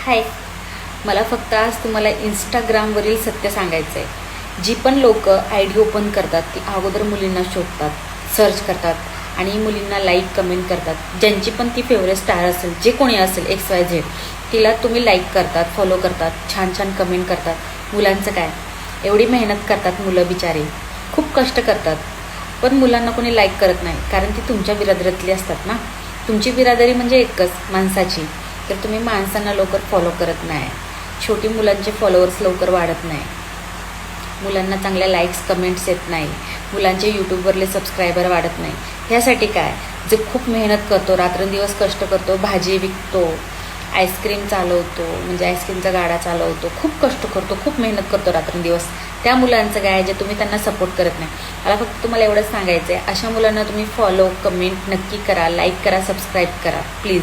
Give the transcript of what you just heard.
हाय, मला फक्त आज तुम्हाला इंस्टाग्रामवरील सत्य सांगायचं आहे. जी पण लोक ID ओपन करतात ती अगोदर मुलींना शोधतात, सर्च करतात आणि मुलींना लाईक कमेंट करतात. ज्यांची पण ती फेवरेट स्टार असेल, जे कोणी असेल XYZ, तिला तुम्ही लाईक करतात, फॉलो करतात, छान छान कमेंट करतात. मुलांचं काय, एवढी मेहनत करतात मुलं बिचारे, खूप कष्ट करतात, पण मुलांना कोणी लाईक करत नाही, कारण ती तुमच्या बिरादरीतली असतात ना. तुमची बिरादरी म्हणजे एकच, माणसाची. तर तुम्ही माणसांना लवकर फॉलो करत नाही. छोटी मुलांचे फॉलोअर्स लवकर वाढत नाही, मुलांना चांगल्या लाईक्स कमेंट्स येत नाही, मुलांचे यूट्यूबवरले सबस्क्रायबर वाढत नाही. ह्यासाठी काय, जे खूप मेहनत करतो, रात्रंदिवस कष्ट करतो, भाजी विकतो, आईस्क्रीम चालवतो, म्हणजे आईस्क्रीमचा गाडा चालवतो, खूप कष्ट करतो, खूप मेहनत करतो रात्रंदिवस, त्या मुलांचं काय जे तुम्ही त्यांना सपोर्ट करत नाही. मला फक्त तुम्हाला एवढंच सांगायचं आहे, अशा मुलांना तुम्ही फॉलो कमेंट नक्की करा, लाईक करा, सबस्क्राईब करा प्लीज.